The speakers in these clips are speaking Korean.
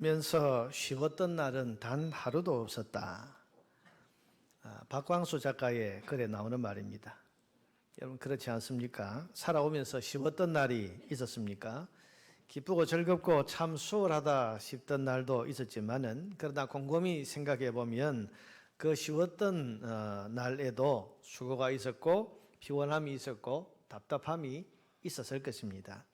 살면서 쉬웠던 날은 단 하루도 없었다. 박광수 작가의 글에 나오는 말입니다. 여러분 그렇지 않습니까? 살아오면서 쉬웠던 날이 있었습니까? 기쁘고 즐겁고 참 수월하다 싶던 날도 있었지만은 그러나 곰곰이 생각해 보면 그 쉬웠던 날에도 수고가 있었고 피곤함이 있었고 답답함이 있었을 것입니다.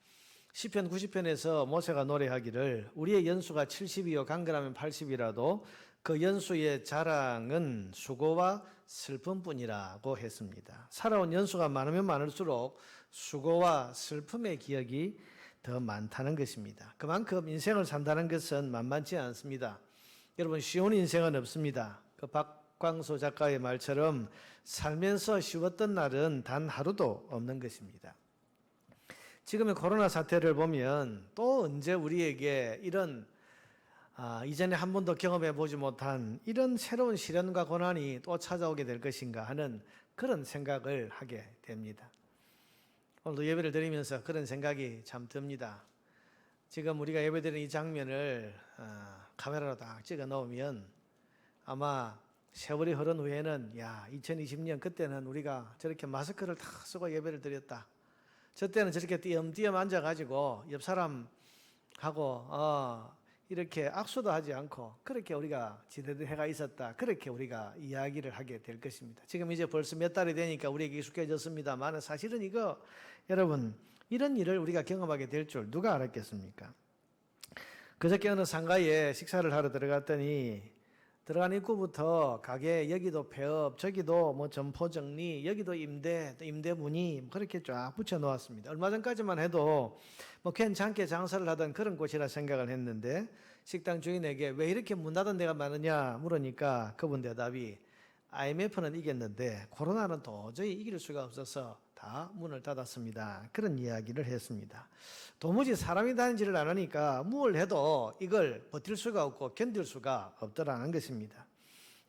시편 90편에서 모세가 노래하기를 우리의 연수가 70이요 강건하면 80이라도 그 연수의 자랑은 수고와 슬픔뿐이라고 했습니다. 살아온 연수가 많으면 많을수록 수고와 슬픔의 기억이 더 많다는 것입니다. 그만큼 인생을 산다는 것은 만만치 않습니다. 여러분 쉬운 인생은 없습니다. 그 박광수 작가의 말처럼 살면서 쉬웠던 날은 단 하루도 없는 것입니다. 지금의 코로나 사태를 보면 또 언제 우리에게 이런 이전에 한 번도 경험해 보지 못한 이런 새로운 시련과 고난이 또 찾아오게 될 것인가 하는 그런 생각을 하게 됩니다. 오늘도 예배를 드리면서 그런 생각이 참 듭니다. 지금 우리가 예배드리는 이 장면을 카메라로 딱 찍어 놓으면 아마 세월이 흐른 후에는 2020년 그때는 우리가 저렇게 마스크를 다 쓰고 예배를 드렸다. 저 때는 저렇게 띄엄띄엄 앉아가지고 옆 사람하고 이렇게 악수도 하지 않고 그렇게 우리가 지내던 해가 있었다. 그렇게 우리가 이야기를 하게 될 것입니다. 지금 이제 벌써 몇 달이 되니까 우리에게 익숙해졌습니다만 사실은 이거 여러분 이런 일을 우리가 경험하게 될 줄 누가 알았겠습니까? 그저께 어느 상가에 식사를 하러 들어갔더니 들어간 입구부터 가게 여기도 폐업, 저기도 뭐 점포 정리, 여기도 임대, 또 임대 문의 그렇게 쫙 붙여 놓았습니다. 얼마 전까지만 해도 뭐 괜찮게 장사를 하던 그런 곳이라 생각을 했는데 식당 주인에게 왜 이렇게 문 닫은 데가 많으냐 물으니까 그분 대답이 IMF는 이겼는데 코로나는 도저히 이길 수가 없어서 다 문을 닫았습니다. 그런 이야기를 했습니다. 도무지 사람이 다니지를 않으니까 뭘 해도 이걸 버틸 수가 없고 견딜 수가 없더라는 것입니다.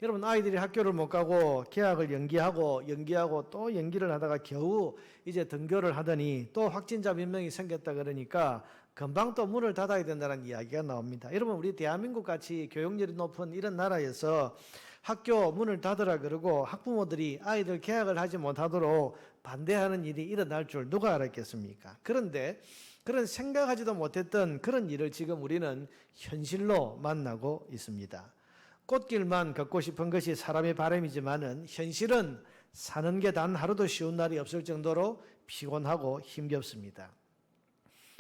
여러분 아이들이 학교를 못 가고 개학을 연기하고 또 연기를 하다가 겨우 이제 등교를 하더니 또 확진자 몇 명이 생겼다 그러니까 금방 또 문을 닫아야 된다는 이야기가 나옵니다. 여러분 우리 대한민국 같이 교육열이 높은 이런 나라에서 학교 문을 닫으라 그러고 학부모들이 아이들 개학을 하지 못하도록 반대하는 일이 일어날 줄 누가 알았겠습니까? 그런데 그런 생각하지도 못했던 그런 일을 지금 우리는 현실로 만나고 있습니다. 꽃길만 걷고 싶은 것이 사람의 바람이지만은 현실은 사는 게 단 하루도 쉬운 날이 없을 정도로 피곤하고 힘겹습니다.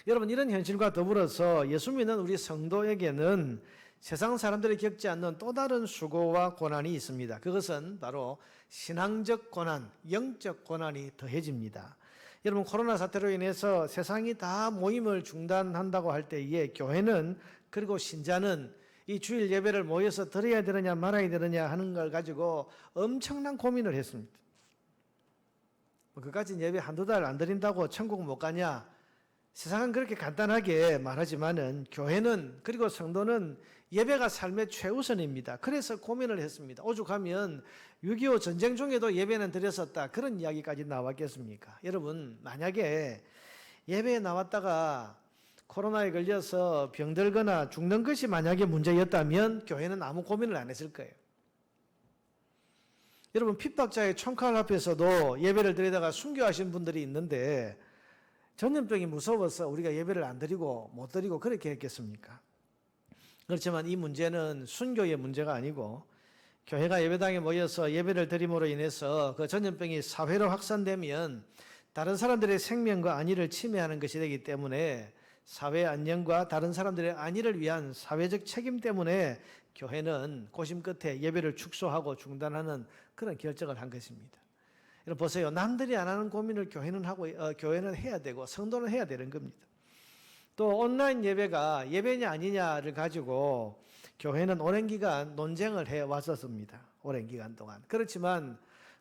여러분 이런 현실과 더불어서 예수 믿는 우리 성도에게는 세상 사람들이 겪지 않는 또 다른 수고와 고난이 있습니다. 그것은 바로 신앙적 고난, 영적 고난이 더해집니다. 여러분 코로나 사태로 인해서 세상이 다 모임을 중단한다고 할 때에 교회는 그리고 신자는 이 주일 예배를 모여서 드려야 되느냐 말아야 되느냐 하는 걸 가지고 엄청난 고민을 했습니다. 그까진 예배 한두 달 안 드린다고 천국 못 가냐? 세상은 그렇게 간단하게 말하지만은 교회는 그리고 성도는 예배가 삶의 최우선입니다. 그래서 고민을 했습니다. 오죽하면 6.25 전쟁 중에도 예배는 드렸었다. 그런 이야기까지 나왔겠습니까? 여러분 만약에 예배에 나왔다가 코로나에 걸려서 병들거나 죽는 것이 만약에 문제였다면 교회는 아무 고민을 안 했을 거예요. 여러분 핍박자의 총칼 앞에서도 예배를 드리다가 순교하신 분들이 있는데 전염병이 무서워서 우리가 예배를 안 드리고 못 드리고 그렇게 했겠습니까? 그렇지만 이 문제는 순교의 문제가 아니고 교회가 예배당에 모여서 예배를 드림으로 인해서 그 전염병이 사회로 확산되면 다른 사람들의 생명과 안위를 침해하는 것이 되기 때문에 사회 안녕과 다른 사람들의 안위를 위한 사회적 책임 때문에 교회는 고심 끝에 예배를 축소하고 중단하는 그런 결정을 한 것입니다. 여러분 보세요. 남들이 안 하는 고민을 교회는 해야 되고 성도는 해야 되는 겁니다. 또 온라인 예배가 예배냐 아니냐를 가지고 교회는 오랜 기간 논쟁을 해 왔었습니다. 오랜 기간 동안. 그렇지만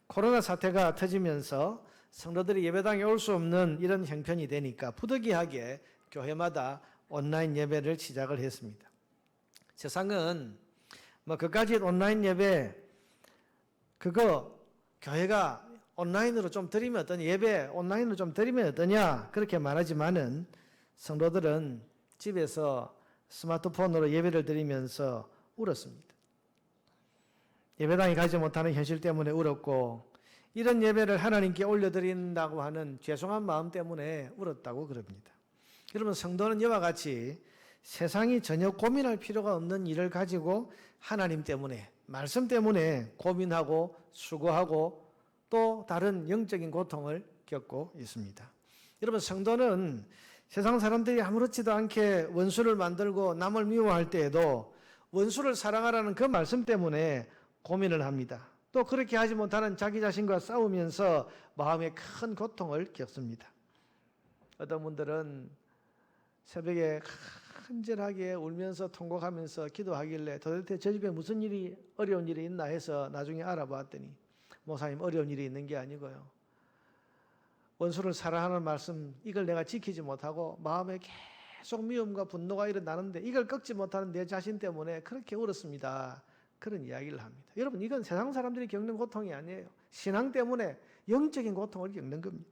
코로나 사태가 터지면서 성도들이 예배당에 올 수 없는 이런 형편이 되니까 부득이하게 교회마다 온라인 예배를 시작을 했습니다. 세상은 뭐 그까지 온라인 예배 그거 교회가 온라인으로 좀 드리면 어떠냐, 예배 온라인으로 좀 드리면 어떠냐 그렇게 말하지만은 성도들은 집에서 스마트폰으로 예배를 드리면서 울었습니다. 예배당에 가지 못하는 현실 때문에 울었고 이런 예배를 하나님께 올려드린다고 하는 죄송한 마음 때문에 울었다고 그럽니다. 여러분, 성도는 이와 같이 세상이 전혀 고민할 필요가 없는 일을 가지고 하나님 때문에, 말씀 때문에 고민하고 수고하고 또 다른 영적인 고통을 겪고 있습니다. 여러분, 성도는 세상 사람들이 아무렇지도 않게 원수를 만들고 남을 미워할 때에도 원수를 사랑하라는 그 말씀 때문에 고민을 합니다. 또 그렇게 하지 못하는 자기 자신과 싸우면서 마음에 큰 고통을 겪습니다. 어떤 분들은 새벽에 간절하게 울면서 통곡하면서 기도하길래 도대체 저 집에 무슨 일이, 어려운 일이 있나 해서 나중에 알아봤더니 목사님, 어려운 일이 있는 게 아니고요, 원수를 사랑하는 말씀, 이걸 내가 지키지 못하고 마음에 계속 미움과 분노가 일어나는데 이걸 꺾지 못하는 내 자신 때문에 그렇게 울었습니다. 그런 이야기를 합니다. 여러분, 이건 세상 사람들이 겪는 고통이 아니에요. 신앙 때문에 영적인 고통을 겪는 겁니다.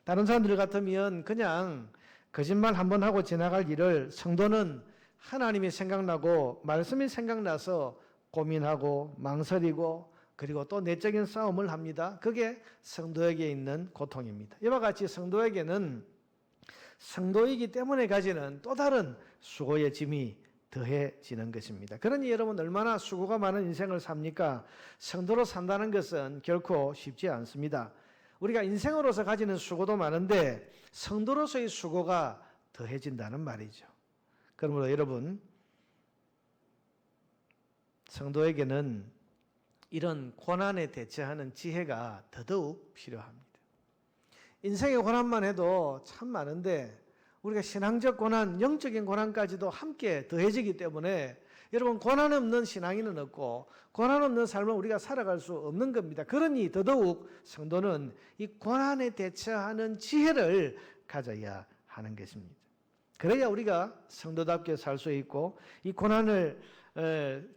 다른 사람들 같으면 그냥 거짓말 한번 하고 지나갈 일을 성도는 하나님이 생각나고 말씀이 생각나서 고민하고 망설이고 그리고 또 내적인 싸움을 합니다. 그게 성도에게 있는 고통입니다. 이와 같이 성도에게는 성도이기 때문에 가지는 또 다른 수고의 짐이 더해지는 것입니다. 그러니 여러분, 얼마나 수고가 많은 인생을 삽니까? 성도로 산다는 것은 결코 쉽지 않습니다. 우리가 인생으로서 가지는 수고도 많은데 성도로서의 수고가 더해진다는 말이죠. 그러므로 여러분, 성도에게는 이런 고난에 대처하는 지혜가 더더욱 필요합니다. 인생의 고난만 해도 참 많은데 우리가 신앙적 고난, 영적인 고난까지도 함께 더해지기 때문에 여러분, 고난 없는 신앙인은 없고 고난 없는 삶을 우리가 살아갈 수 없는 겁니다. 그러니 더더욱 성도는 이 고난에 대처하는 지혜를 가져야 하는 것입니다. 그래야 우리가 성도답게 살 수 있고 이 고난을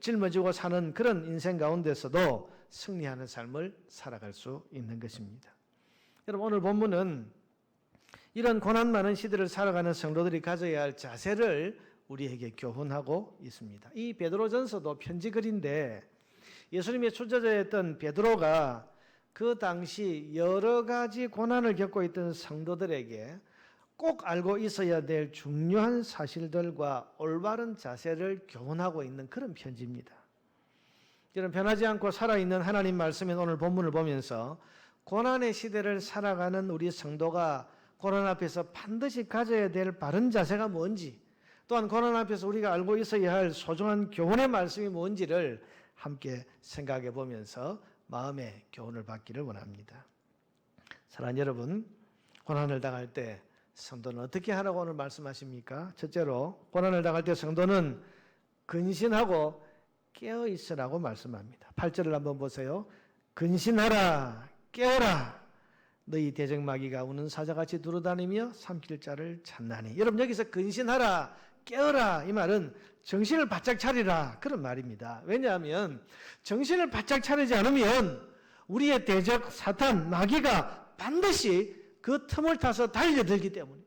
짊어지고 사는 그런 인생 가운데서도 승리하는 삶을 살아갈 수 있는 것입니다. 여러분, 오늘 본문은 이런 고난 많은 시대를 살아가는 성도들이 가져야 할 자세를 우리에게 교훈하고 있습니다. 이 베드로전서도 편지글인데 예수님의 출제자였던 베드로가 그 당시 여러 가지 고난을 겪고 있던 성도들에게 꼭 알고 있어야 될 중요한 사실들과 올바른 자세를 교훈하고 있는 그런 편지입니다. 이런 변하지 않고 살아있는 하나님 말씀인 오늘 본문을 보면서 고난의 시대를 살아가는 우리 성도가 고난 앞에서 반드시 가져야 될 바른 자세가 뭔지, 또한 고난 앞에서 우리가 알고 있어야 할 소중한 교훈의 말씀이 뭔지를 함께 생각해 보면서 마음의 교훈을 받기를 원합니다. 사랑하는 여러분, 고난을 당할 때 성도는 어떻게 하라고 오늘 말씀하십니까? 첫째로, 고난을 당할 때 성도는 근신하고 깨어 있으라고 말씀합니다. 8절을 한번 보세요. 근신하라, 깨어라. 너희 대적마귀가 우는 사자같이 두루다니며 삼킬 자를 찾나니. 여러분, 여기서 근신하라, 깨어라, 이 말은 정신을 바짝 차리라, 그런 말입니다. 왜냐하면 정신을 바짝 차리지 않으면 우리의 대적 사탄, 마귀가 반드시 그 틈을 타서 달려들기 때문에.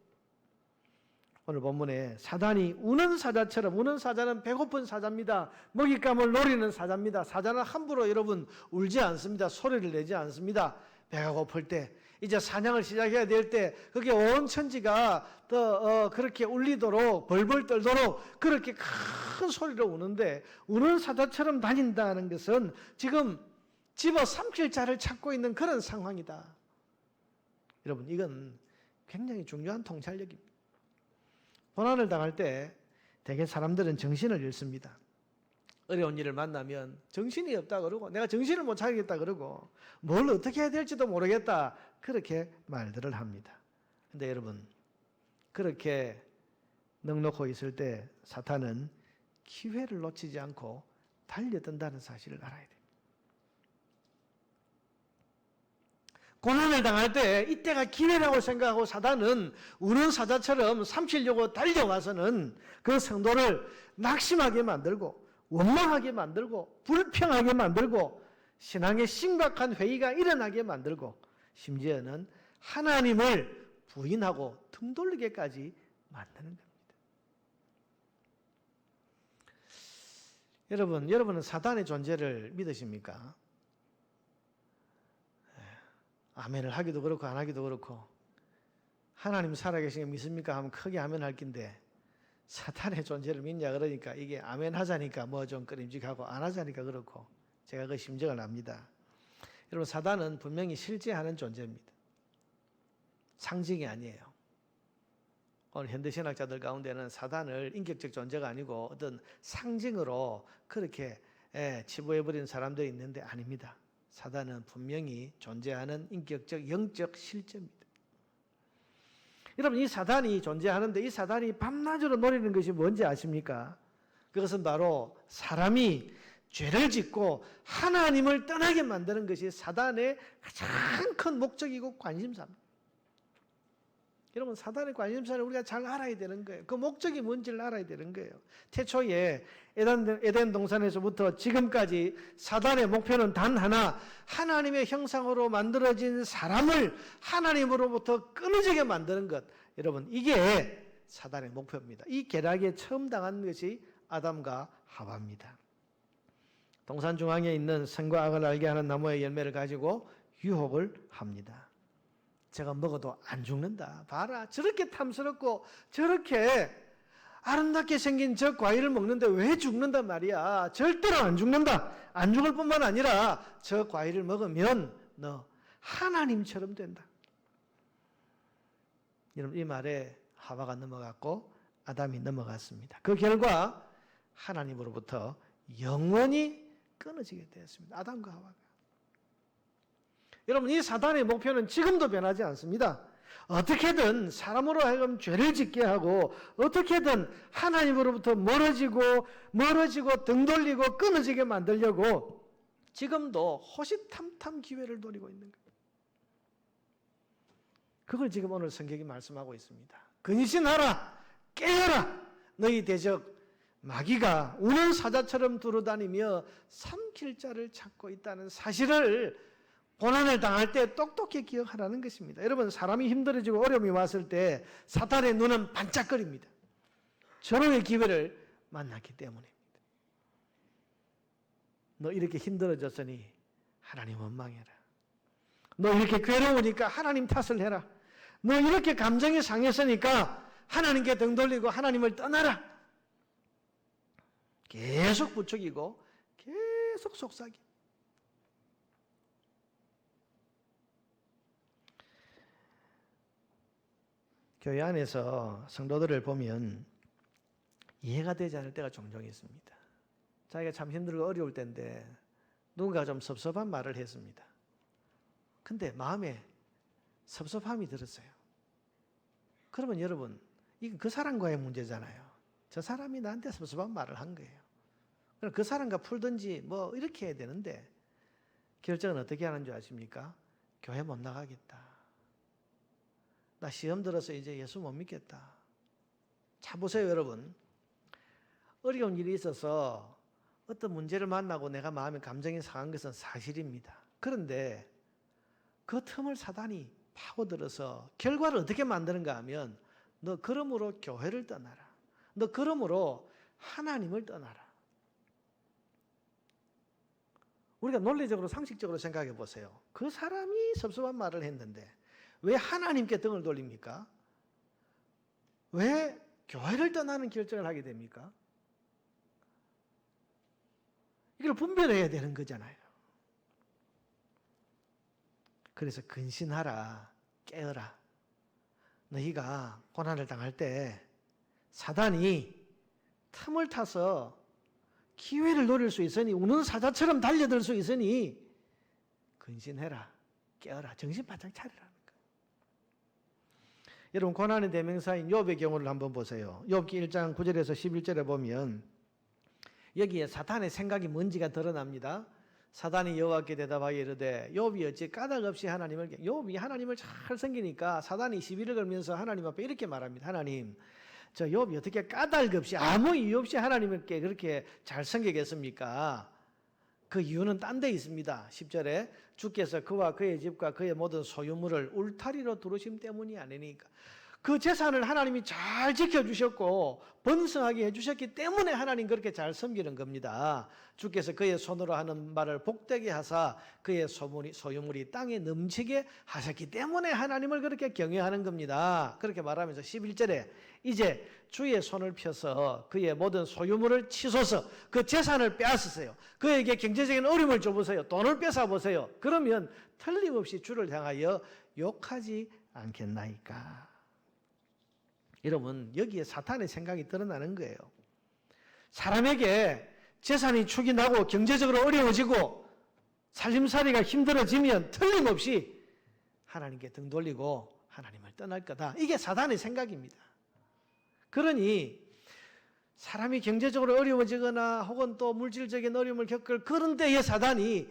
오늘 본문에 사단이 우는 사자처럼, 우는 사자는 배고픈 사자입니다. 먹잇감을 노리는 사자입니다. 사자는 함부로 여러분 울지 않습니다. 소리를 내지 않습니다. 배가 고플 때, 이제 사냥을 시작해야 될 때, 그게 온 천지가 그렇게 울리도록, 벌벌 떨도록 그렇게 큰 소리로 우는데, 우는 사자처럼 다닌다는 것은 지금 집어 삼킬 자를 찾고 있는 그런 상황이다. 여러분, 이건 굉장히 중요한 통찰력입니다. 고난을 당할 때 대개 사람들은 정신을 잃습니다. 어려운 일을 만나면 정신이 없다 그러고, 내가 정신을 못 차리겠다 그러고, 뭘 어떻게 해야 될지도 모르겠다, 그렇게 말들을 합니다. 그런데 여러분, 그렇게 넉넉히 있을 때 사탄은 기회를 놓치지 않고 달려든다는 사실을 알아야 됩니다. 고난을 당할 때 이때가 기회라고 생각하고 사단은 우는 사자처럼 삼키려고 달려와서는 그 성도를 낙심하게 만들고 원망하게 만들고 불평하게 만들고 신앙의 심각한 회의가 일어나게 만들고 심지어는 하나님을 부인하고 등 돌리게까지 만드는 겁니다. 여러분은 사단의 존재를 믿으십니까? 아멘을 하기도 그렇고 안 하기도 그렇고, 하나님 살아계신 거 믿습니까? 하면 크게 아멘 할 긴데, 사탄의 존재를 믿냐 그러니까 이게 아멘 하자니까 뭐 좀 꺼림직하고 안 하자니까 그렇고, 제가 그 심정을 압니다. 여러분, 사단은 분명히 실제하는 존재입니다. 상징이 아니에요. 오늘 현대신학자들 가운데는 사단을 인격적 존재가 아니고 어떤 상징으로 그렇게 치부해버린 사람들이 있는데, 아닙니다. 사단은 분명히 존재하는 인격적 영적 실제입니다. 여러분, 이 사단이 존재하는데 이 사단이 밤낮으로 노리는 것이 뭔지 아십니까? 그것은 바로 사람이 죄를 짓고 하나님을 떠나게 만드는 것이 사단의 가장 큰 목적이고 관심사입니다. 여러분, 사단의 관심사를 우리가 잘 알아야 되는 거예요. 그 목적이 뭔지를 알아야 되는 거예요. 태초에 에덴 동산에서부터 지금까지 사단의 목표는 단 하나, 하나님의 형상으로 만들어진 사람을 하나님으로부터 끊어지게 만드는 것. 여러분, 이게 사단의 목표입니다. 이 계략에 처음 당한 것이 아담과 하와입니다. 동산 중앙에 있는 선과 악을 알게 하는 나무의 열매를 가지고 유혹을 합니다. 제가 먹어도 안 죽는다. 봐라, 저렇게 탐스럽고 저렇게 아름답게 생긴 저 과일을 먹는데 왜 죽는단 말이야. 절대로 안 죽는다. 안 죽을 뿐만 아니라 저 과일을 먹으면 너 하나님처럼 된다. 여러분, 이 말에 하와가 넘어갔고 아담이 넘어갔습니다. 그 결과 하나님으로부터 영원히 끊어지게 되었습니다. 아담과 하와가. 여러분, 이 사단의 목표는 지금도 변하지 않습니다. 어떻게든 사람으로 하여금 죄를 짓게 하고 어떻게든 하나님으로부터 멀어지고 등 돌리고 끊어지게 만들려고 지금도 호시탐탐 기회를 노리고 있는 거예요. 그걸 지금 오늘 성경이 말씀하고 있습니다. 근신하라, 깨어라, 너희 대적 마귀가 우는 사자처럼 두루다니며 삼킬 자를 찾고 있다는 사실을 고난을 당할 때 똑똑히 기억하라는 것입니다. 여러분, 사람이 힘들어지고 어려움이 왔을 때 사탄의 눈은 반짝거립니다. 절호의 기회를 만났기 때문입니다. 너 이렇게 힘들어졌으니 하나님 원망해라. 너 이렇게 괴로우니까 하나님 탓을 해라. 너 이렇게 감정이 상했으니까 하나님께 등 돌리고 하나님을 떠나라. 계속 부추기고 계속 속삭이. 교회 안에서 성도들을 보면 이해가 되지 않을 때가 종종 있습니다. 자기가 참 힘들고 어려울 때인데 누군가 좀 섭섭한 말을 했습니다. 근데 마음에 섭섭함이 들었어요. 그러면 여러분, 이건 그 사람과의 문제잖아요. 저 사람이 나한테 섭섭한 말을 한 거예요. 그럼 그 사람과 풀든지 뭐 이렇게 해야 되는데 결정은 어떻게 하는 줄 아십니까? 교회 못 나가겠다. 나 시험 들어서 이제 예수 못 믿겠다. 자, 보세요, 여러분. 어려운 일이 있어서 어떤 문제를 만나고 내가 마음에 감정이 상한 것은 사실입니다. 그런데 그 틈을 사단이 파고들어서 결과를 어떻게 만드는가 하면 너 그러므로 교회를 떠나라. 너 그러므로 하나님을 떠나라. 우리가 논리적으로 상식적으로 생각해 보세요. 그 사람이 섭섭한 말을 했는데 왜 하나님께 등을 돌립니까? 왜 교회를 떠나는 결정을 하게 됩니까? 이걸 분별해야 되는 거잖아요. 그래서 근신하라, 깨어라. 너희가 고난을 당할 때 사단이 틈을 타서 기회를 노릴 수 있으니 우는 사자처럼 달려들 수 있으니 근신해라, 깨어라, 정신 바짝 차리라. 여러분, 고난의 대명사인 욥의 경우를 한번 보세요. 욥기 1장 9절에서 11절에 보면 여기에 사탄의 생각이 뭔지가 드러납니다. 사단이 여호와께 대답하여 이르되 욥이 어찌 까닭 없이 하나님을, 욥이 하나님을 잘 섬기니까 사단이 시비를 걸면서 하나님 앞에 이렇게 말합니다. 하나님, 저 욥이 어떻게 까닭 없이 아무 이유 없이 하나님께 그렇게 잘 섬기겠습니까? 그 이유는 딴 데 있습니다. 10절에 주께서 그와 그의 집과 그의 모든 소유물을 울타리로 두르심 때문이 아니니까. 그 재산을 하나님이 잘 지켜주셨고 번성하게 해주셨기 때문에 하나님 그렇게 잘 섬기는 겁니다. 주께서 그의 손으로 하는 말을 복되게 하사 그의 소유물이 땅에 넘치게 하셨기 때문에 하나님을 그렇게 경외하는 겁니다. 그렇게 말하면서 11절에 이제 주의 손을 펴서 그의 모든 소유물을 치소서, 그 재산을 빼앗으세요. 그에게 경제적인 어려움을 줘보세요. 돈을 뺏어보세요. 그러면 틀림없이 주를 향하여 욕하지 않겠나이까. 여러분, 여기에 사탄의 생각이 드러나는 거예요. 사람에게 재산이 축이 나고 경제적으로 어려워지고 살림살이가 힘들어지면 틀림없이 하나님께 등 돌리고 하나님을 떠날 거다. 이게 사탄의 생각입니다. 그러니 사람이 경제적으로 어려워지거나 혹은 또 물질적인 어려움을 겪을 그런 때에 사탄이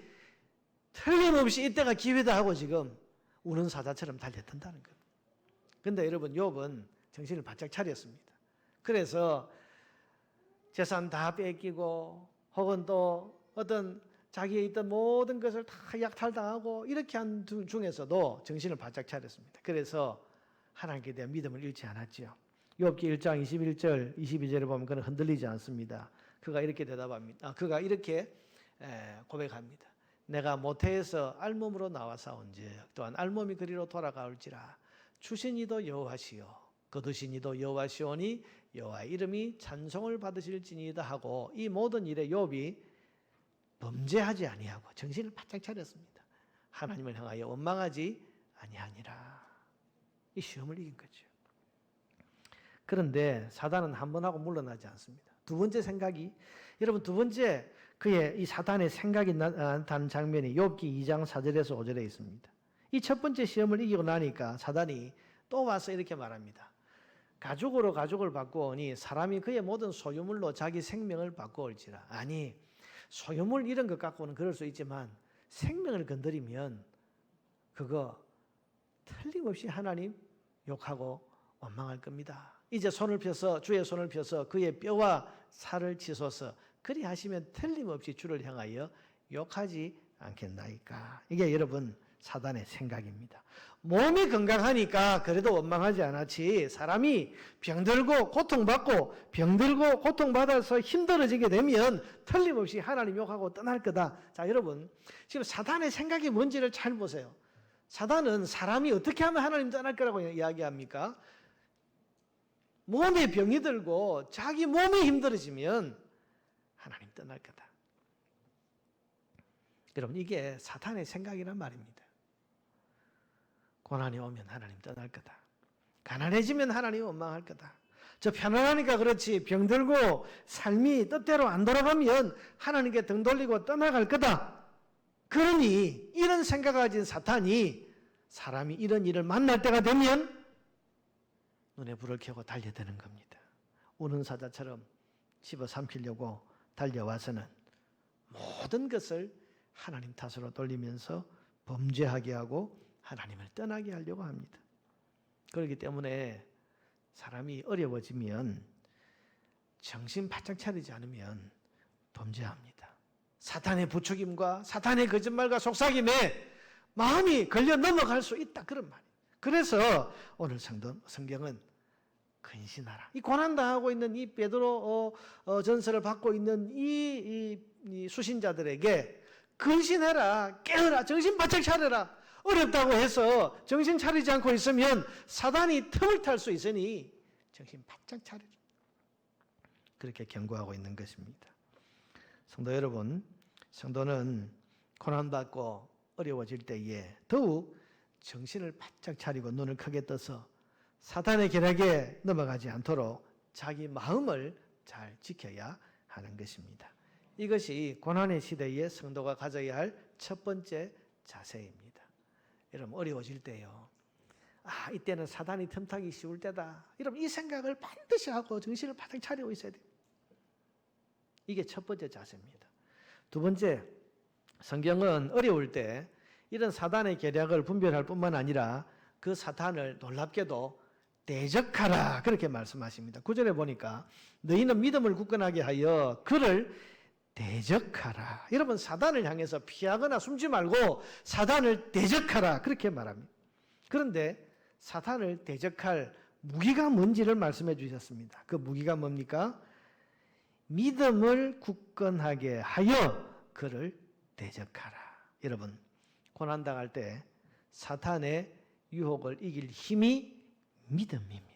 틀림없이 이때가 기회다 하고 지금 우는 사자처럼 달려든다는 겁니다. 그런데 여러분, 욥은 정신을 바짝 차렸습니다. 그래서 재산 다 뺏기고 혹은 또 어떤 자기의 있던 모든 것을 다 약탈당하고 이렇게 한 중에서도 정신을 바짝 차렸습니다. 그래서 하나님께 대한 믿음을 잃지 않았지요. 욥기 1장 21절 22절에 보면 그는 흔들리지 않습니다. 그가 이렇게 대답합니다. 그가 이렇게 고백합니다. 내가 모태에서 알몸으로 나와사온즉 또한 알몸이 그리로 돌아가올지라 주신 이도 여호와시요 거두신 이도 여호와시오니 여호와의 이름이 찬송을 받으실지니이다 하고 이 모든 일에 욥이 범죄하지 아니하고 정신을 바짝 차렸습니다. 하나님을 향하여 원망하지 아니하니라. 이 시험을 이긴 거죠. 그런데 사단은 한 번 하고 물러나지 않습니다. 두 번째 생각이, 여러분, 두 번째 그의 이 사단의 생각이 나타난 장면이 욥기 2장 4절에서 5절에 있습니다. 이 첫 번째 시험을 이기고 나니까 사단이 또 와서 이렇게 말합니다. 가죽으로 가죽을 바꾸오니 사람이 그의 모든 소유물로 자기 생명을 바꾸올지라. 아니, 소유물 이런 것 갖고는 그럴 수 있지만 생명을 건드리면 그거 틀림없이 하나님 욕하고 원망할 겁니다. 이제 손을 펴서 주의 손을 펴서 그의 뼈와 살을 치소서. 그리 하시면 틀림없이 주를 향하여 욕하지 않겠나이까. 이게 여러분 사단의 생각입니다. 몸이 건강하니까 그래도 원망하지 않았지, 사람이 병들고 고통받고 병들고 고통받아서 힘들어지게 되면 틀림없이 하나님 욕하고 떠날 거다. 자, 여러분, 지금 사단의 생각이 뭔지를 잘 보세요. 사단은 사람이 어떻게 하면 하나님 떠날 거라고 이야기합니까? 몸에 병이 들고 자기 몸이 힘들어지면 하나님 떠날 거다. 여러분, 이게 사탄의 생각이란 말입니다. 고난이 오면 하나님 떠날 거다. 가난해지면 하나님 원망할 거다. 저 편안하니까 그렇지 병들고 삶이 뜻대로 안 돌아가면 하나님께 등 돌리고 떠나갈 거다. 그러니 이런 생각을 가진 사탄이 사람이 이런 일을 만날 때가 되면 눈에 불을 켜고 달려드는 겁니다. 우는 사자처럼 집어삼키려고 달려와서는 모든 것을 하나님 탓으로 돌리면서 범죄하게 하고 하나님을 떠나게 하려고 합니다. 그렇기 때문에 사람이 어려워지면 정신 바짝 차리지 않으면 범죄합니다. 사탄의 부추김과 사탄의 거짓말과 속삭임에 마음이 걸려 넘어갈 수 있다, 그런 말이에요. 그래서 오늘 성경은 근신하라. 이 고난당하고 있는 이 베드로 전설을 받고 있는 이 수신자들에게 근신해라, 깨어라, 정신 바짝 차려라. 어렵다고 해서 정신 차리지 않고 있으면 사단이 틈을 탈 수 있으니 정신 바짝 차리라. 그렇게 경고하고 있는 것입니다. 성도 여러분, 성도는 고난받고 어려워질 때에 더욱 정신을 바짝 차리고 눈을 크게 떠서 사탄의 계략에 넘어가지 않도록 자기 마음을 잘 지켜야 하는 것입니다. 이것이 고난의 시대에 성도가 가져야 할 첫 번째 자세입니다. 여러분, 어려워질 때요, 이때는 사단이 틈타기 쉬울 때다, 여러분, 이 생각을 반드시 하고 정신을 바짝 차리고 있어야 돼요. 이게 첫 번째 자세입니다. 두 번째, 성경은 어려울 때 이런 사단의 계략을 분별할 뿐만 아니라 그 사탄을 놀랍게도 대적하라, 그렇게 말씀하십니다. 9절에 보니까 너희는 믿음을 굳건하게 하여 그를 대적하라. 여러분, 사단을 향해서 피하거나 숨지 말고 사단을 대적하라, 그렇게 말합니다. 그런데 사탄을 대적할 무기가 뭔지를 말씀해 주셨습니다. 그 무기가 뭡니까? 믿음을 굳건하게 하여 그를 대적하라. 여러분, 고난당할 때 사탄의 유혹을 이길 힘이 믿음입니다.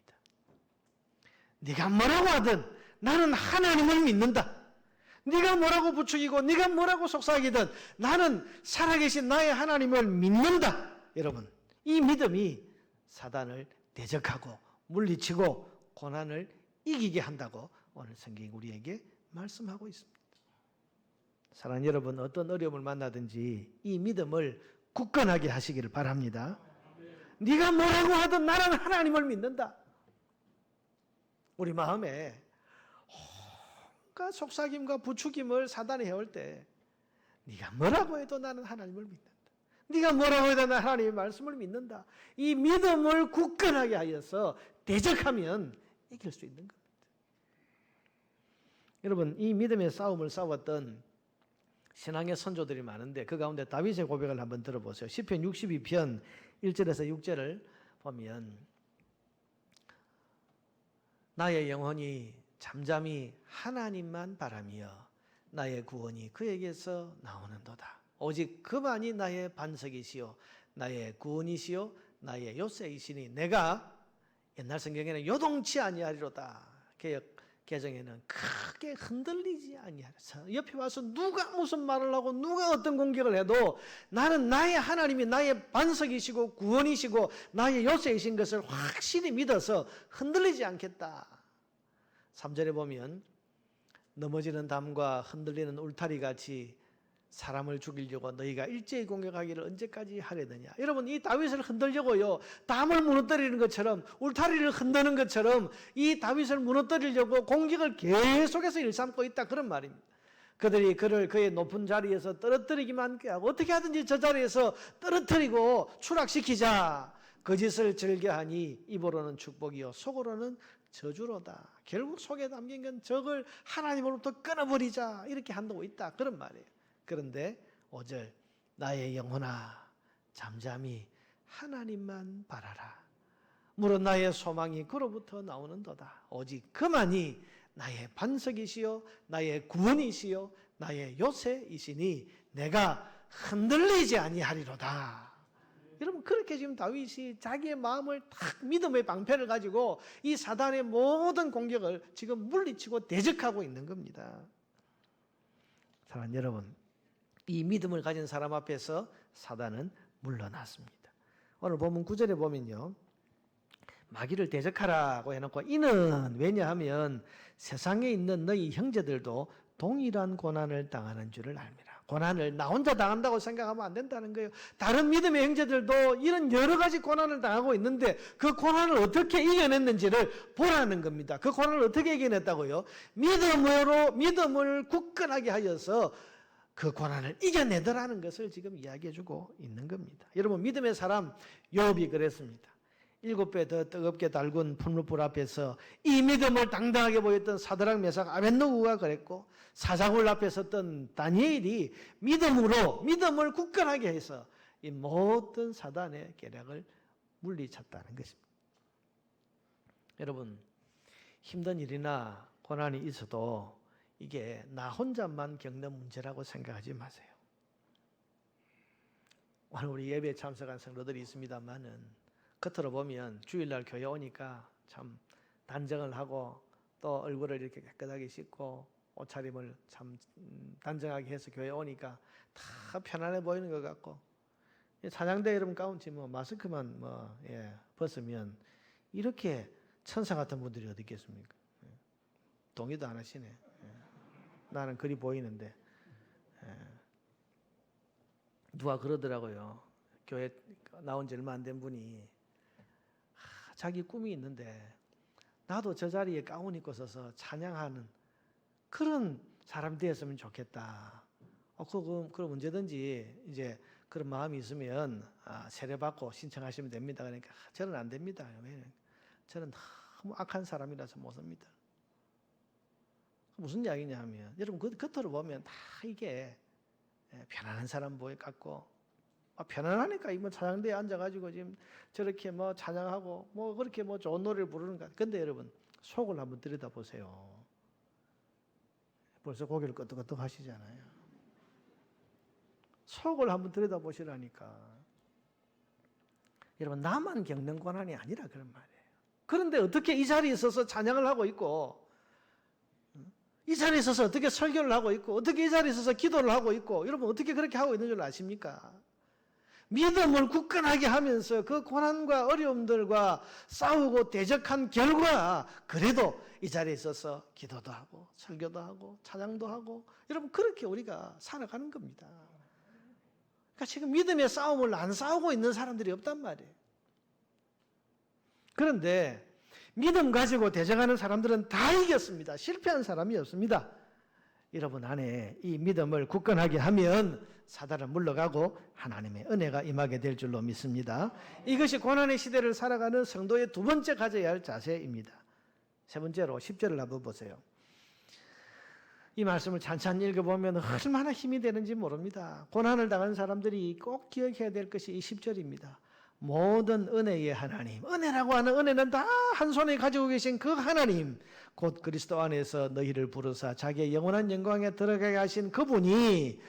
네가 뭐라고 하든 나는 하나님을 믿는다. 네가 뭐라고 부추기고 네가 뭐라고 속삭이든 나는 살아계신 나의 하나님을 믿는다. 여러분, 이 믿음이 사단을 대적하고 물리치고 고난을 이기게 한다고 오늘 성경이 우리에게 말씀하고 있습니다. 사랑하는 여러분, 어떤 어려움을 만나든지 이 믿음을 굳건하게 하시기를 바랍니다. 네가 뭐라고 하든 나는 하나님을 믿는다. 우리 마음에 온갖 속삭임과 부추김을 사단이 해올 때 네가 뭐라고 해도 나는 하나님을 믿는다. 네가 뭐라고 해도 나는 하나님의 말씀을 믿는다. 이 믿음을 굳건하게 하여서 대적하면 이길 수 있는 겁니다. 여러분, 이 믿음의 싸움을 싸웠던 신앙의 선조들이 많은데 그 가운데 다윗의 고백을 한번 들어보세요. 시편 62편 1절에서 6절을 보면 나의 영혼이 잠잠히 하나님만 바라며 나의 구원이 그에게서 나오는도다. 오직 그만이 나의 반석이시요 나의 구원이시요 나의 요새이시니 내가 옛날 성경에는 요동치 아니하리로다. 개역 개정에는 크게 흔들리지 아니하리라. 옆에 와서 누가 무슨 말을 하고 누가 어떤 공격을 해도 나는 나의 하나님이 나의 반석이시고 구원이시고 나의 요새이신 것을 확실히 믿어서 흔들리지 않겠다. 3절에 보면 넘어지는 담과 흔들리는 울타리 같이 사람을 죽이려고 너희가 일제히 공격하기를 언제까지 하려느냐. 여러분, 이 다윗을 흔들려고요, 담을 무너뜨리는 것처럼 울타리를 흔드는 것처럼 이 다윗을 무너뜨리려고 공격을 계속해서 일삼고 있다, 그런 말입니다. 그들이 그를 그의 높은 자리에서 떨어뜨리기만 하고 어떻게 하든지 저 자리에서 떨어뜨리고 추락시키자. 그 짓을 즐겨하니 입으로는 축복이요 속으로는 저주로다. 결국 속에 담긴 건 적을 하나님으로부터 끊어버리자, 이렇게 한다고 있다, 그런 말이에요. 그런데 5절 나의 영혼아 잠잠히 하나님만 바라라. 물론 나의 소망이 그로부터 나오는도다. 오직 그만이 나의 반석이시요 나의 구원이시요 나의 요새이시니 내가 흔들리지 아니하리로다. 여러분, 그렇게 지금 다윗이 자기의 마음을 딱 믿음의 방패를 가지고 이 사단의 모든 공격을 지금 물리치고 대적하고 있는 겁니다. 사랑하는 여러분, 이 믿음을 가진 사람 앞에서 사단은 물러났습니다. 오늘 본문 9절에 보면요, 마귀를 대적하라고 해놓고 이는 왜냐하면 세상에 있는 너희 형제들도 동일한 고난을 당하는 줄을 알미라. 고난을 나 혼자 당한다고 생각하면 안 된다는 거예요. 다른 믿음의 형제들도 이런 여러 가지 고난을 당하고 있는데 그 고난을 어떻게 이겨냈는지를 보라는 겁니다. 그 고난을 어떻게 이겨냈다고요? 믿음을 굳건하게 하여서 그 고난을 이겨내더라는 것을 지금 이야기해주고 있는 겁니다. 여러분, 믿음의 사람 욥이 그랬습니다. 7배 더 뜨겁게 달군 풀무불 앞에서 이 믿음을 당당하게 보였던 사드락 메삭 아벳느고가 그랬고, 사자굴 앞에 섰던 다니엘이 믿음을 굳건하게 해서 이 모든 사단의 계략을 물리쳤다는 것입니다. 여러분, 힘든 일이나 고난이 있어도 이게 나 혼자만 겪는 문제라고 생각하지 마세요. 오늘 우리 예배에 참석한 성도들이 있습니다만은 겉으로 보면 주일날 교회 오니까 참 단정을 하고 또 얼굴을 이렇게 깨끗하게 씻고 옷차림을 참 단정하게 해서 교회 오니까 다 편안해 보이는 것 같고, 찬양대 여러분 가운데 마스크만 벗으면 이렇게 천사 같은 분들이 어디 있겠습니까? 동의도 안 하시네. 나는 그리 보이는데. 누가 그러더라고요. 교회 나온 지 얼마 안 된 분이 자기 꿈이 있는데 나도 저 자리에 가운 입고 서서 찬양하는 그런 사람 되었으면 좋겠다. 그럼 언제든지 이제 그런 마음이 있으면 세례받고 신청하시면 됩니다. 그러니까 저는 안 됩니다. 저는 너무 악한 사람이라서 못 삽니다. 무슨 이야기냐 하면, 여러분 그 겉으로 보면 다 이게 편안한 사람 보여 같고 편안하니까 이 뭐 찬양대에 앉아가지고 지금 저렇게 뭐 찬양하고 뭐 그렇게 뭐 좋은 노래를 부르는가. 근데 여러분 속을 한번 들여다보세요. 벌써 고개를 끄덕끄덕 하시잖아요. 속을 한번 들여다보시라니까. 여러분 나만 겪는 고난이 아니라 그런 말이에요. 그런데 어떻게 이 자리에 있어서 찬양을 하고 있고, 이 자리에 있어서 어떻게 설교를 하고 있고, 어떻게 이 자리에 있어서 기도를 하고 있고, 여러분 어떻게 그렇게 하고 있는 줄 아십니까? 믿음을 굳건하게 하면서 그 고난과 어려움들과 싸우고 대적한 결과 그래도 이 자리에 있어서 기도도 하고 설교도 하고 찬양도 하고, 여러분 그렇게 우리가 살아가는 겁니다. 그러니까 지금 믿음의 싸움을 안 싸우고 있는 사람들이 없단 말이에요. 그런데 믿음 가지고 대적하는 사람들은 다 이겼습니다. 실패한 사람이 없습니다. 여러분 안에 이 믿음을 굳건하게 하면 사단은 물러가고 하나님의 은혜가 임하게 될 줄로 믿습니다. 이것이 고난의 시대를 살아가는 성도의 두 번째 가져야 할 자세입니다. 세 번째로 10절을 한번 보세요. 이 말씀을 찬찬히 읽어보면 얼마나 힘이 되는지 모릅니다. 고난을 당하는 사람들이 꼭 기억해야 될 것이 이 10절입니다. 모든 은혜의 하나님, 은혜라고 하는 은혜는 다 한 손에 가지고 계신 그 하나님, 곧 그리스도 안에서 너희를 부르사 자기의 영원한 영광에 들어가게 하신 그분이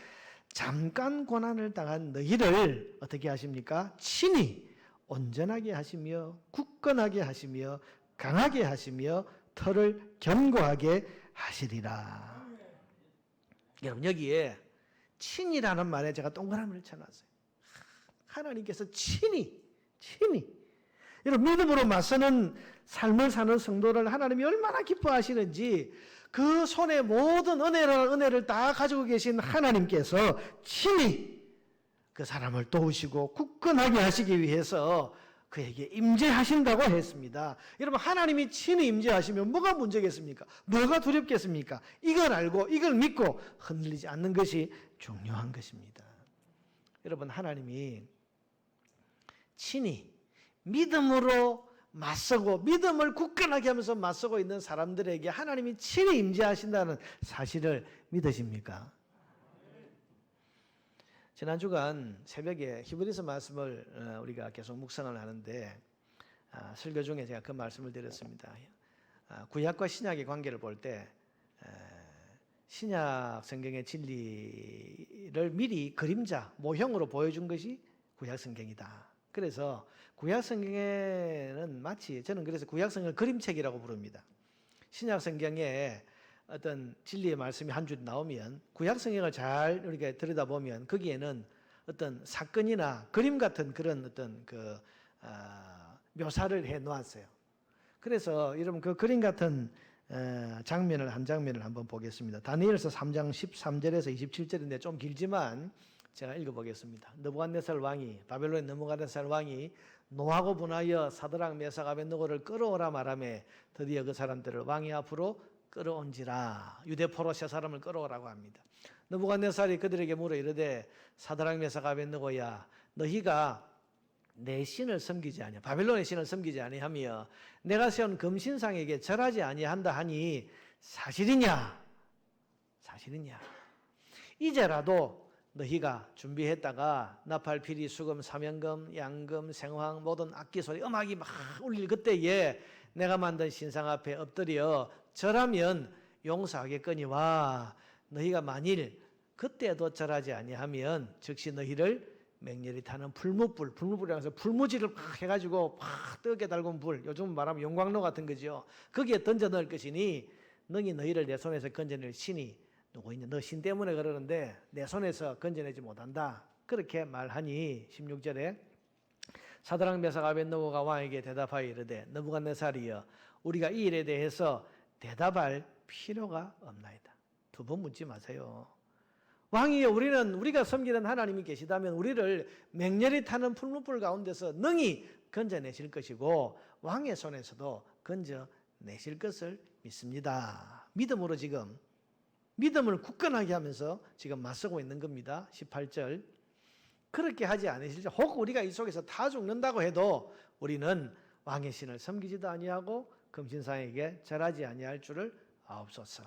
잠깐 고난을 당한 너희를 어떻게 하십니까? 친히 온전하게 하시며 굳건하게 하시며 강하게 하시며 털을 견고하게 하시리라. 여러분 여기에 친이라는 말에 제가 동그라미를 쳐놨어요. 하나님께서 친히 여러분 믿음으로 맞서는 삶을 사는 성도를 하나님이 얼마나 기뻐하시는지, 그 손에 모든 은혜를 다 가지고 계신 하나님께서 친히 그 사람을 도우시고 굳건하게 하시기 위해서 그에게 임재하신다고 했습니다. 여러분 하나님이 친히 임재하시면 뭐가 문제겠습니까? 뭐가 두렵겠습니까? 이걸 알고 이걸 믿고 흔들리지 않는 것이 중요한 것입니다. 여러분 하나님이 친히 믿음으로 맞서고 믿음을 굳건하게 하면서 맞서고 있는 사람들에게 하나님이 친히 임재하신다는 사실을 믿으십니까? 지난 주간 새벽에 히브리서 말씀을 우리가 계속 묵상을 하는데 설교 중에 제가 그 말씀을 드렸습니다. 구약과 신약의 관계를 볼 때 신약 성경의 진리를 미리 그림자, 모형으로 보여준 것이 구약 성경이다. 그래서 구약 성경에는 마치, 저는 그래서 구약 성경을 그림책이라고 부릅니다. 신약 성경에 어떤 진리의 말씀이 한 줄 나오면 구약 성경을 잘 우리가 들여다보면 거기에는 어떤 사건이나 그림 같은 그런 어떤 묘사를 해 놓았어요. 그래서 여러분 그 그림 같은 장면을 한 장면을 한번 보겠습니다. 다니엘서 3장 13절에서 27절인데 좀 길지만 제가 읽어보겠습니다. 느부갓네살 왕이, 바벨론의 느부갓네살 왕이 노하고 분하여 사드락 메삭 아벳느고를 끌어오라 말하며 드디어 그 사람들을 왕이 앞으로 끌어온지라. 유대 포로세 사람을 끌어오라고 합니다. 느부갓네살이 그들에게 물어 이르되 사드락 메삭 아벳느고야, 너희가 내 신을 섬기지 아니하, 바벨론의 신을 섬기지 아니하며 내가 세운 금신상에게 절하지 아니한다 하니 사실이냐? 사실이냐? 이제라도 너희가 준비했다가 나팔, 피리, 수금, 사명금, 양금, 생황, 모든 악기 소리, 음악이 막 울릴 그때에 내가 만든 신상 앞에 엎드려 절하면 용서하겠거니와 너희가 만일 그때도 절하지 아니하면 즉시 너희를 맹렬히 타는 불무불이라고 해서 불무지를 막 해가지고 막 뜨겁게 달군 불, 요즘 말하면 용광로 같은 거죠. 거기에 던져 넣을 것이니 능히 너희를 내 손에서 건져낼 신이 누구 있냐? 너 신 때문에 그러는데 내 손에서 건져내지 못한다. 그렇게 말하니 16절에 사드락 메삭 아벳느고가 왕에게 대답하여 이르되 느부갓네살이여, 우리가 이 일에 대해서 대답할 필요가 없나이다. 두 번 묻지 마세요. 왕이여, 우리가 섬기는 하나님이 계시다면 우리를 맹렬히 타는 풀무불 가운데서 능히 건져내실 것이고 왕의 손에서도 건져내실 것을 믿습니다. 믿음으로 지금 믿음을 굳건하게 하면서 지금 맞서고 있는 겁니다. 18절. 그렇게 하지 않으실지 혹 우리가 이 속에서 다 죽는다고 해도 우리는 왕의 신을 섬기지도 아니하고 금신상에게 절하지 아니할 줄을 아옵소서.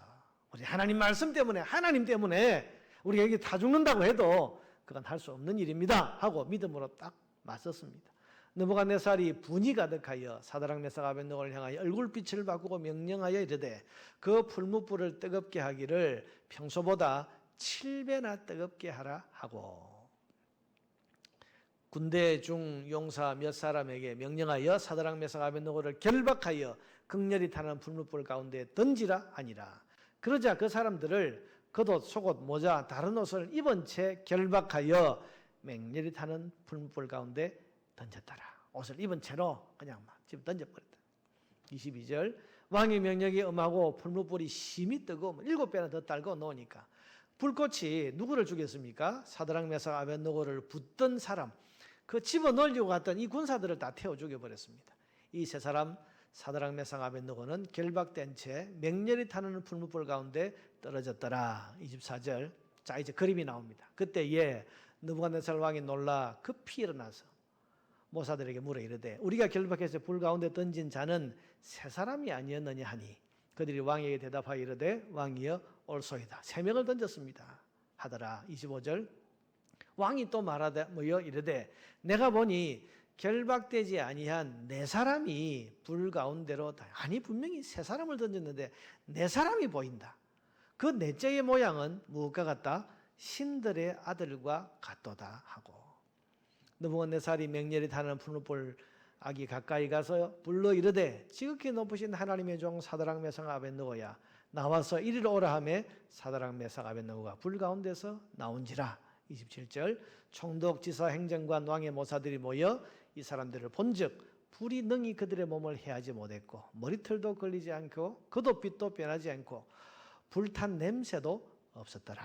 우리 하나님 말씀 때문에, 하나님 때문에 우리가 여기 다 죽는다고 해도 그건 할 수 없는 일입니다 하고 믿음으로 딱 맞섰습니다. 느부갓네살이 분이 가득하여 사드락 메삭 아벳느고를 향하여 얼굴빛을 바꾸고 명령하여 이르되 그 풀무불을 뜨겁게 하기를 평소보다 7배나 뜨겁게 하라 하고 군대 중 용사 몇 사람에게 명령하여 사드락 메삭 아벳느고를 결박하여 극렬히 타는 풀무불 가운데 던지라 하니라. 그러자 그 사람들을 겉옷, 속옷, 모자, 다른 옷을 입은 채 결박하여 맹렬히 타는 풀무불 가운데 던졌더라. 옷을 입은 채로 그냥 막 집어 던져버렸다. 22절 왕의 명령이 엄하고 풀무불이 심히 뜨고 7배나 더 달고 놓으니까 불꽃이 누구를 죽였습니까? 사드락 메삭 아벳느고를 붙던 사람, 그 집어넣으려고 갔던 이 군사들을 다 태워 죽여버렸습니다. 이 세 사람 사드락 메삭 아벳느고는 결박된 채 맹렬히 타는 풀무불 가운데 떨어졌더라. 24절 자 이제 그림이 나옵니다. 그때에 느부갓네살 왕이 놀라 급히 일어나서 모사들에게 물어 이르되 우리가 결박해서 불 가운데 던진 자는 세 사람이 아니었느냐 하니 그들이 왕에게 대답하여 이르되 왕이여 옳소이다. 3명을 던졌습니다 하더라. 25절 왕이 또 말하되 뭐여 이르되 내가 보니 결박되지 아니한 4사람이 불 가운데로 아니 분명히 3사람을 던졌는데 4사람이 보인다. 그 넷째의 모양은 무엇과 같다? 신들의 아들과 같도다 하고 느부갓네살이 맹렬히 타는 풀무불 악이 가까이 가서 불러 이르되 지극히 높으신 하나님의 종 사드락 메삭 아벳느고야 나와서 이리로 오라 하매 사드락 메삭 아벳느고가 불 가운데서 나온지라. 27절 총독 지사 행정관 왕의 모사들이 모여 이 사람들을 본즉 불이 능히 그들의 몸을 해하지 못했고 머리털도 걸리지 않고 겉옷빛도 변하지 않고 불탄 냄새도 없었더라.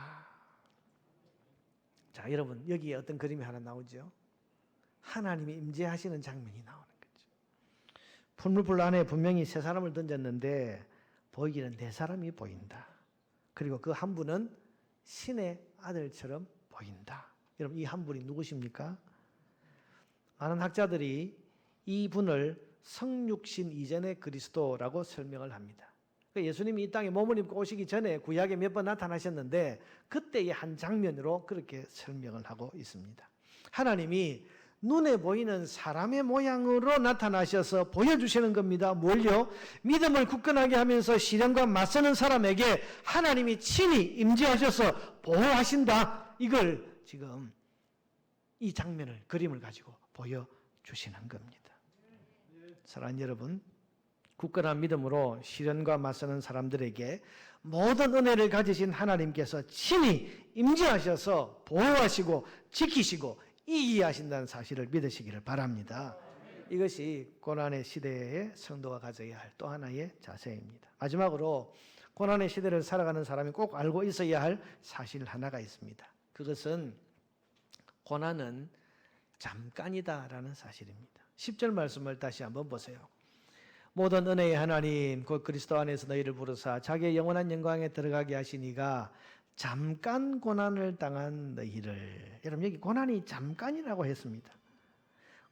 자 여러분 여기에 어떤 그림이 하나 나오죠. 하나님이 임재하시는 장면이 나오는 거죠. 풀무불 안에 분명히 3사람을 던졌는데 보이기는 4사람이 보인다. 그리고 그 한 분은 신의 아들처럼 보인다. 여러분 이 한 분이 누구십니까? 많은 학자들이 이 분을 성육신 이전의 그리스도라고 설명을 합니다. 예수님이 이 땅에 몸을 입고 오시기 전에 구약에 몇 번 나타나셨는데 그때의 한 장면으로 그렇게 설명을 하고 있습니다. 하나님이 눈에 보이는 사람의 모양으로 나타나셔서 보여주시는 겁니다. 뭘요? 믿음을 굳건하게 하면서 시련과 맞서는 사람에게 하나님이 친히 임재하셔서 보호하신다. 이걸 지금 이 장면을 그림을 가지고 보여주시는 겁니다. 사랑하는 여러분, 굳건한 믿음으로 시련과 맞서는 사람들에게 모든 은혜를 가지신 하나님께서 친히 임재하셔서 보호하시고 지키시고 이기게 하신다는 사실을 믿으시기를 바랍니다. 이것이 고난의 시대의 성도가 가져야 할 또 하나의 자세입니다. 마지막으로 고난의 시대를 살아가는 사람이 꼭 알고 있어야 할 사실 하나가 있습니다. 그것은 고난은 잠깐이다라는 사실입니다. 10절 말씀을 다시 한번 보세요. 모든 은혜의 하나님 곧 그리스도 안에서 너희를 부르사 자기의 영원한 영광에 들어가게 하시니가 잠깐 고난을 당한 너희를. 여러분 여기 고난이 잠깐이라고 했습니다.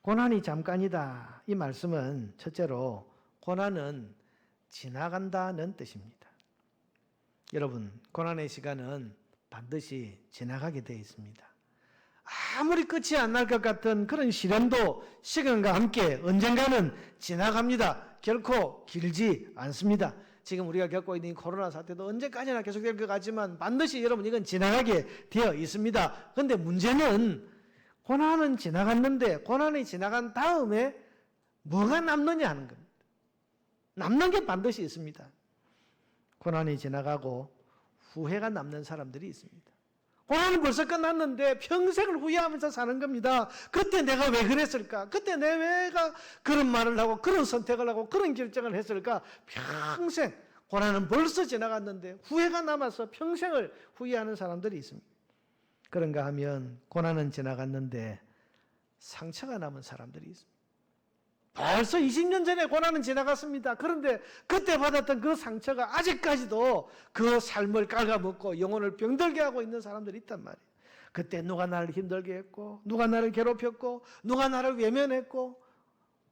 고난이 잠깐이다. 이 말씀은 첫째로 고난은 지나간다는 뜻입니다. 여러분 고난의 시간은 반드시 지나가게 되어 있습니다. 아무리 끝이 안 날 것 같은 그런 시련도 시간과 함께 언젠가는 지나갑니다. 결코 길지 않습니다. 지금 우리가 겪고 있는 코로나 사태도 언제까지나 계속될 것 같지만 반드시 여러분 이건 지나가게 되어 있습니다. 그런데 문제는 고난은 지나갔는데 고난이 지나간 다음에 뭐가 남느냐 하는 겁니다. 남는 게 반드시 있습니다. 고난이 지나가고 후회가 남는 사람들이 있습니다. 고난은 벌써 끝났는데 평생을 후회하면서 사는 겁니다. 그때 내가 왜 그랬을까? 그때 내가 그런 말을 하고 그런 선택을 하고 그런 결정을 했을까? 평생 고난은 벌써 지나갔는데 후회가 남아서 평생을 후회하는 사람들이 있습니다. 그런가 하면 고난은 지나갔는데 상처가 남은 사람들이 있습니다. 벌써 20년 전에 고난은 지나갔습니다. 그런데 그때 받았던 그 상처가 아직까지도 그 삶을 갉아먹고 영혼을 병들게 하고 있는 사람들이 있단 말이에요. 그때 누가 나를 힘들게 했고 누가 나를 괴롭혔고 누가 나를 외면했고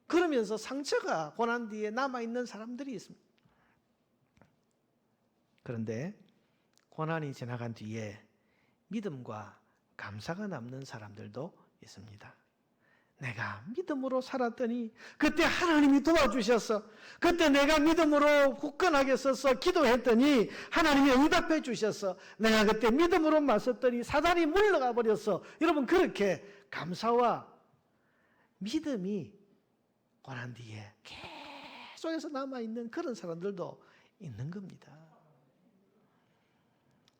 그러면서 상처가 고난 뒤에 남아있는 사람들이 있습니다. 그런데 고난이 지나간 뒤에 믿음과 감사가 남는 사람들도 있습니다. 내가 믿음으로 살았더니 그때 하나님이 도와주셨어. 그때 내가 믿음으로 굳건하게 서서 기도했더니 하나님이 응답해 주셨어. 내가 그때 믿음으로 맞섰더니 사단이 물러가 버렸어. 여러분, 그렇게 감사와 믿음이 고난 뒤에 계속해서 남아있는 그런 사람들도 있는 겁니다.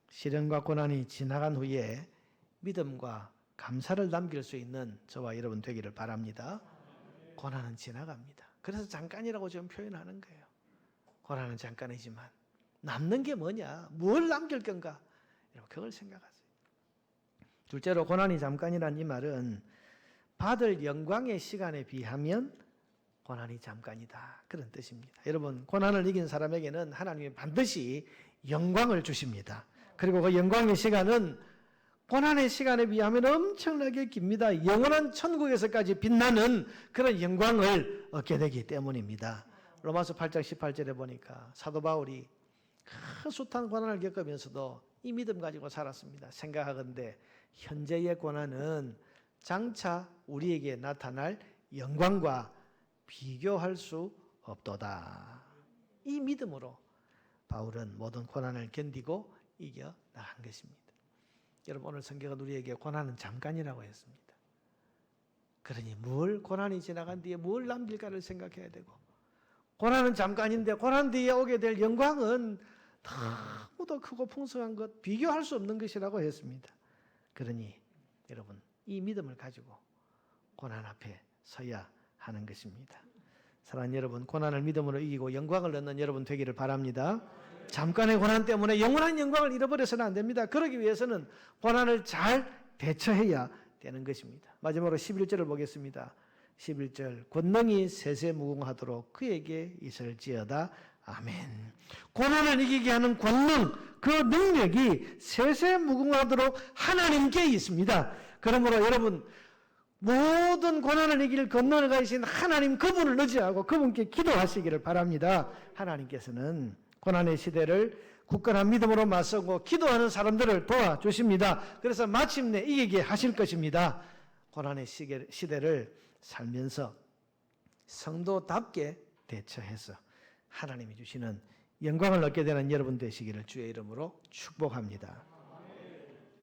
시련과 고난이 지나간 후에 믿음과 감사를 남길 수 있는 저와 여러분 되기를 바랍니다. 고난은 지나갑니다. 그래서 잠깐이라고 지금 표현하는 거예요. 고난은 잠깐이지만 남는 게 뭐냐? 뭘 남길 건가? 여러분, 그걸 생각하세요. 둘째로, 고난이 잠깐이란 이 말은 받을 영광의 시간에 비하면 고난이 잠깐이다, 그런 뜻입니다. 여러분, 고난을 이긴 사람에게는 하나님이 반드시 영광을 주십니다. 그리고 그 영광의 시간은 고난의 시간에 비하면 엄청나게 깁니다. 영원한 천국에서까지 빛나는 그런 영광을 얻게 되기 때문입니다. 로마서 8장 18절에 보니까 사도 바울이 큰 숱한 고난을 겪으면서도 이 믿음 가지고 살았습니다. 생각하건대 현재의 고난은 장차 우리에게 나타날 영광과 비교할 수 없도다. 이 믿음으로 바울은 모든 고난을 견디고 이겨 나간 것입니다. 여러분, 오늘 성경은 우리에게 고난은 잠깐이라고 했습니다. 그러니 뭘 고난이 지나간 뒤에 뭘 남길까를 생각해야 되고, 고난은 잠깐인데 고난 뒤에 오게 될 영광은 너무도 크고 풍성한 것, 비교할 수 없는 것이라고 했습니다. 그러니 여러분, 이 믿음을 가지고 고난 앞에 서야 하는 것입니다. 사랑하는 여러분, 고난을 믿음으로 이기고 영광을 얻는 여러분 되기를 바랍니다. 잠깐의 고난 때문에 영원한 영광을 잃어버려서는 안 됩니다. 그러기 위해서는 고난을 잘 대처해야 되는 것입니다. 마지막으로 11절을 보겠습니다. 11절, 권능이 세세무궁하도록 그에게 있을지어다. 아멘. 고난을 이기게 하는 권능, 그 능력이 세세무궁하도록 하나님께 있습니다. 그러므로 여러분, 모든 고난을 이길 권능을 가지신 하나님, 그분을 의지하고 그분께 기도하시기를 바랍니다. 하나님께서는 고난의 시대를 굳건한 믿음으로 맞서고 기도하는 사람들을 도와주십니다. 그래서 마침내 이기게 하실 것입니다. 고난의 시대를 살면서 성도답게 대처해서 하나님이 주시는 영광을 얻게 되는 여러분 되시기를 주의 이름으로 축복합니다.